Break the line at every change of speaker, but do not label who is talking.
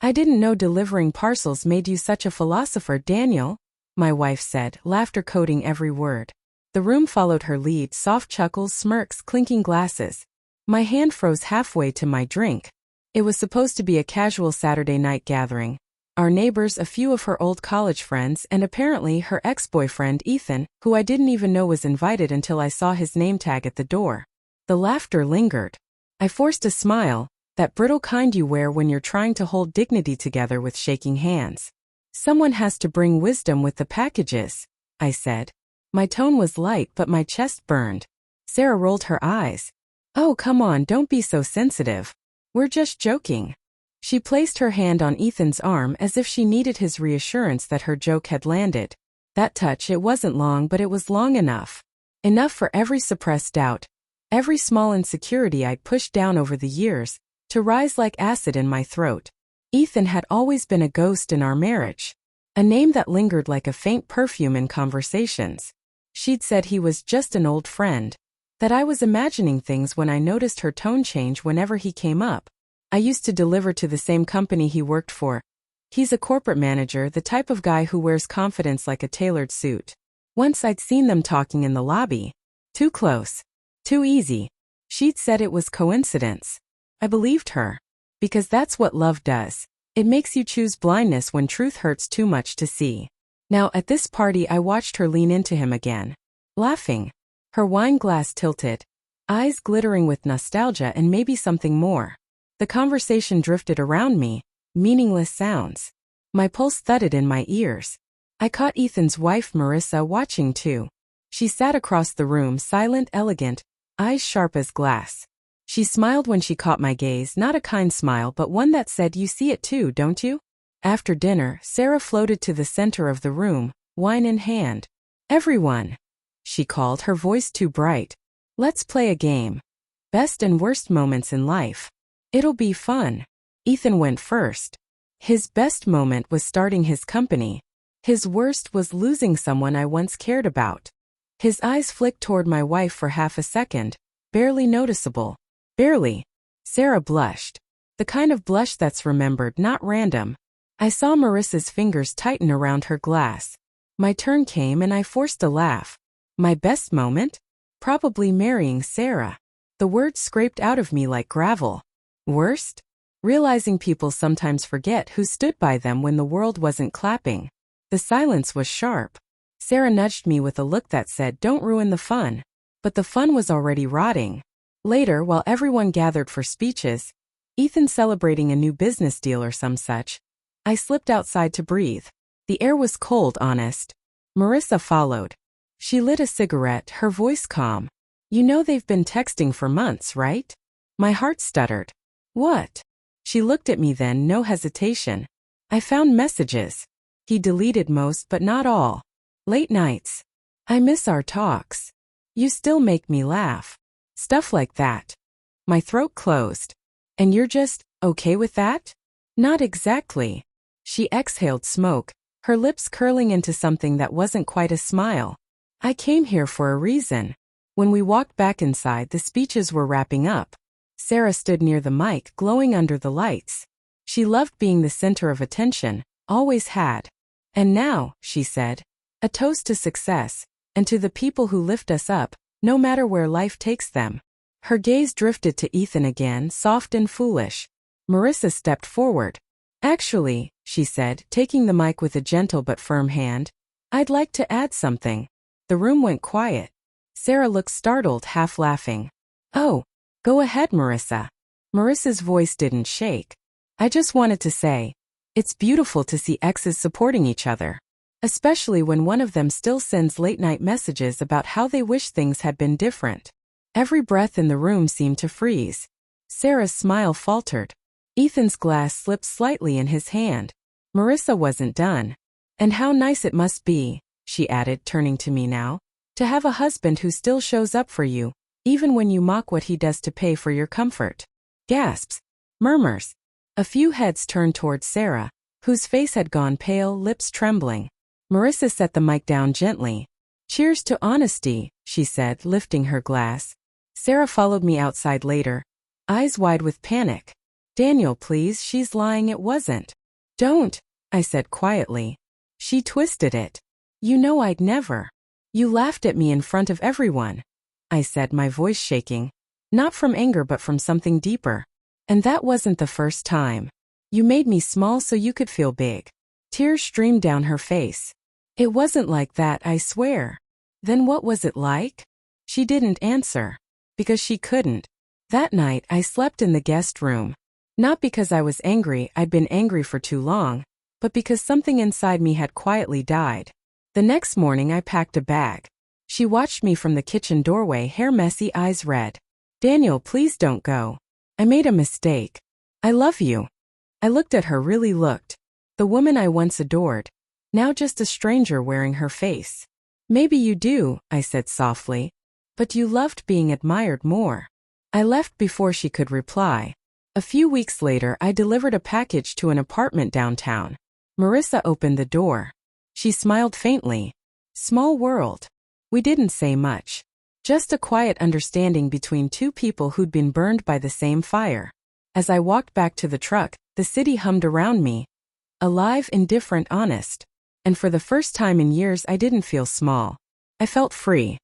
I didn't know delivering parcels made you such a philosopher, Daniel, my wife said, laughter coating every word. The room followed her lead, soft chuckles, smirks, clinking glasses. My hand froze halfway to my drink. It was supposed to be a casual Saturday night gathering. Our neighbors, a few of her old college friends, and apparently her ex-boyfriend Ethan, who I didn't even know was invited until I saw his name tag at the door. The laughter lingered. I forced a smile, that brittle kind you wear when you're trying to hold dignity together with shaking hands. Someone has to bring wisdom with the packages, I said. My tone was light but my chest burned. Sarah rolled her eyes. Oh, come on, don't be so sensitive. We're just joking. She placed her hand on Ethan's arm as if she needed his reassurance that her joke had landed. That touch, it wasn't long, but it was long enough. Enough for every suppressed doubt, every small insecurity I'd pushed down over the years, to rise like acid in my throat. Ethan had always been a ghost in our marriage. A name that lingered like a faint perfume in conversations. She'd said he was just an old friend. That I was imagining things when I noticed her tone change whenever he came up. I used to deliver to the same company he worked for. He's a corporate manager, the type of guy who wears confidence like a tailored suit. Once I'd seen them talking in the lobby. Too close. Too easy. She'd said it was coincidence. I believed her. Because that's what love does. It makes you choose blindness when truth hurts too much to see. Now at this party I watched her lean into him again. Laughing. Her wine glass tilted. Eyes glittering with nostalgia and maybe something more. The conversation drifted around me, meaningless sounds. My pulse thudded in my ears. I caught Ethan's wife Marissa watching too. She sat across the room, silent, elegant, eyes sharp as glass. She smiled when she caught my gaze, not a kind smile but one that said, "You see it too, don't you?" After dinner, Sarah floated to the center of the room, wine in hand. "Everyone," she called, her voice too bright. "Let's play a game. Best and worst moments in life. It'll be fun." Ethan went first. His best moment was starting his company. His worst was losing someone I once cared about. His eyes flicked toward my wife for half a second, barely noticeable. Barely. Sarah blushed. The kind of blush that's remembered, not random. I saw Marissa's fingers tighten around her glass. My turn came and I forced a laugh. My best moment? Probably marrying Sarah. The words scraped out of me like gravel. Worst? Realizing people sometimes forget who stood by them when the world wasn't clapping. The silence was sharp. Sarah nudged me with a look that said, "Don't ruin the fun." But the fun was already rotting. Later, while everyone gathered for speeches, Ethan celebrating a new business deal or some such, I slipped outside to breathe. The air was cold, honest. Marissa followed. She lit a cigarette, her voice calm. "You know they've been texting for months, right?" My heart stuttered. "What?" She looked at me then, no hesitation. "I found messages." He deleted most but not all. "Late nights. I miss our talks. You still make me laugh." Stuff like that. My throat closed. "And you're just okay with that?" "Not exactly." She exhaled smoke, her lips curling into something that wasn't quite a smile. "I came here for a reason." When we walked back inside, the speeches were wrapping up. Sarah stood near the mic, glowing under the lights. She loved being the center of attention, always had. "And now," she said, "a toast to success, and to the people who lift us up, no matter where life takes them." Her gaze drifted to Ethan again, soft and foolish. Marissa stepped forward. "Actually," she said, taking the mic with a gentle but firm hand, "I'd like to add something." The room went quiet. Sarah looked startled, half laughing. "Oh, go ahead, Marissa." Marissa's voice didn't shake. "I just wanted to say, it's beautiful to see exes supporting each other. Especially when one of them still sends late-night messages about how they wish things had been different." Every breath in the room seemed to freeze. Sarah's smile faltered. Ethan's glass slipped slightly in his hand. Marissa wasn't done. "And how nice it must be," she added, turning to me now, "to have a husband who still shows up for you, even when you mock what he does to pay for your comfort." Gasps. Murmurs. A few heads turned toward Sarah, whose face had gone pale, lips trembling. Marissa set the mic down gently. "Cheers to honesty," she said, lifting her glass. Sarah followed me outside later, eyes wide with panic. Daniel, please, she's lying, it wasn't. Don't, I said quietly. She twisted it. You know I'd never. You laughed at me in front of everyone, I said, my voice shaking. Not from anger but from something deeper. And that wasn't the first time. You made me small so you could feel big. Tears streamed down her face. It wasn't like that, I swear. Then what was it like? She didn't answer. Because she couldn't. That night I slept in the guest room. Not because I was angry, I'd been angry for too long, but because something inside me had quietly died. The next morning I packed a bag. She watched me from the kitchen doorway, hair messy, eyes red. Daniel, please don't go. I made a mistake. I love you. I looked at her, really looked. The woman I once adored. Now just a stranger wearing her face. Maybe you do, I said softly. But you loved being admired more. I left before she could reply. A few weeks later I delivered a package to an apartment downtown. Marissa opened the door. She smiled faintly. Small world. We didn't say much. Just a quiet understanding between two people who'd been burned by the same fire. As I walked back to the truck, the city hummed around me. Alive, indifferent, honest. And for the first time in years I didn't feel small. I felt free.